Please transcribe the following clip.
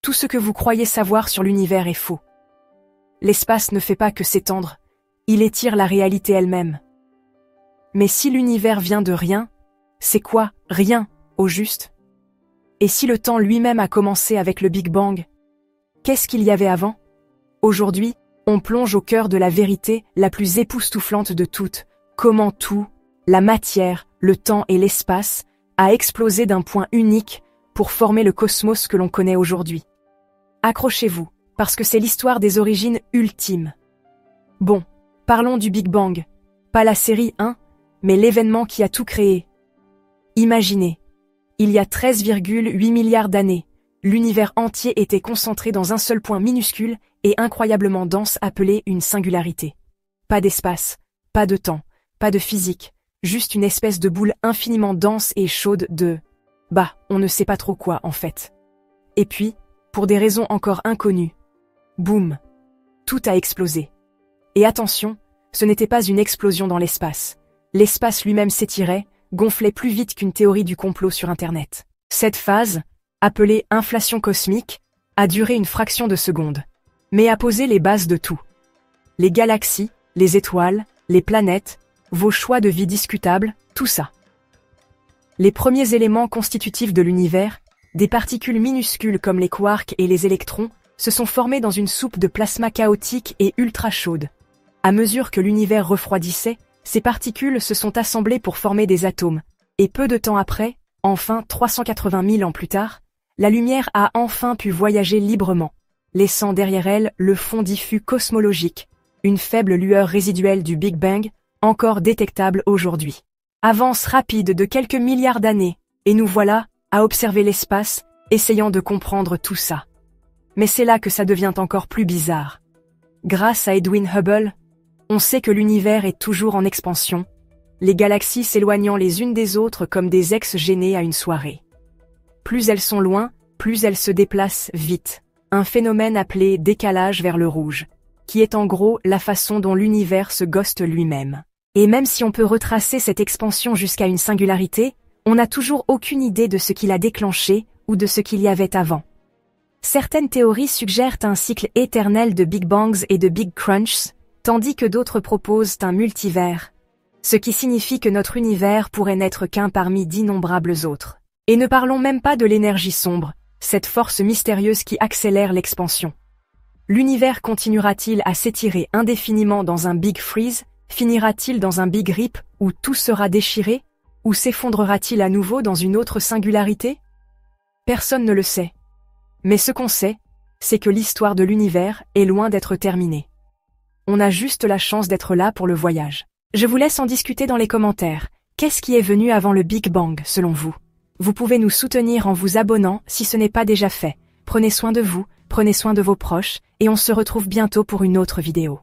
Tout ce que vous croyez savoir sur l'univers est faux. L'espace ne fait pas que s'étendre, il étire la réalité elle-même. Mais si l'univers vient de rien, c'est quoi, rien, au juste? Et si le temps lui-même a commencé avec le Big Bang? Qu'est-ce qu'il y avait avant? Aujourd'hui, on plonge au cœur de la vérité la plus époustouflante de toutes. Comment tout, la matière, le temps et l'espace, a explosé d'un point unique pour former le cosmos que l'on connaît aujourd'hui. Accrochez-vous, parce que c'est l'histoire des origines ultimes. Bon, parlons du Big Bang. Pas la série 1, mais l'événement qui a tout créé. Imaginez, il y a 13,8 milliards d'années, l'univers entier était concentré dans un seul point minuscule et incroyablement dense appelé une singularité. Pas d'espace, pas de temps, pas de physique, juste une espèce de boule infiniment dense et chaude de... on ne sait pas trop quoi en fait. Et puis, pour des raisons encore inconnues, boum, tout a explosé. Et attention, ce n'était pas une explosion dans l'espace. L'espace lui-même s'étirait, gonflait plus vite qu'une théorie du complot sur Internet. Cette phase, appelée inflation cosmique, a duré une fraction de seconde, mais a posé les bases de tout. Les galaxies, les étoiles, les planètes, vos choix de vie discutables, tout ça. Les premiers éléments constitutifs de l'univers, des particules minuscules comme les quarks et les électrons, se sont formés dans une soupe de plasma chaotique et ultra chaude. À mesure que l'univers refroidissait, ces particules se sont assemblées pour former des atomes, et peu de temps après, enfin 380 000 ans plus tard, la lumière a enfin pu voyager librement, laissant derrière elle le fond diffus cosmologique, une faible lueur résiduelle du Big Bang, encore détectable aujourd'hui. Avance rapide de quelques milliards d'années, et nous voilà, à observer l'espace, essayant de comprendre tout ça. Mais c'est là que ça devient encore plus bizarre. Grâce à Edwin Hubble, on sait que l'univers est toujours en expansion, les galaxies s'éloignant les unes des autres comme des ex gênés à une soirée. Plus elles sont loin, plus elles se déplacent vite, un phénomène appelé décalage vers le rouge, qui est en gros la façon dont l'univers se ghoste lui-même. Et même si on peut retracer cette expansion jusqu'à une singularité, on n'a toujours aucune idée de ce qui l'a déclenché ou de ce qu'il y avait avant. Certaines théories suggèrent un cycle éternel de Big Bangs et de Big Crunchs, tandis que d'autres proposent un multivers, ce qui signifie que notre univers pourrait n'être qu'un parmi d'innombrables autres. Et ne parlons même pas de l'énergie sombre, cette force mystérieuse qui accélère l'expansion. L'univers continuera-t-il à s'étirer indéfiniment dans un Big Freeze, finira-t-il dans un Big Rip où tout sera déchiré, ou s'effondrera-t-il à nouveau dans une autre singularité? Personne ne le sait. Mais ce qu'on sait, c'est que l'histoire de l'univers est loin d'être terminée. On a juste la chance d'être là pour le voyage. Je vous laisse en discuter dans les commentaires. Qu'est-ce qui est venu avant le Big Bang, selon vous? Vous pouvez nous soutenir en vous abonnant si ce n'est pas déjà fait. Prenez soin de vous, prenez soin de vos proches, et on se retrouve bientôt pour une autre vidéo.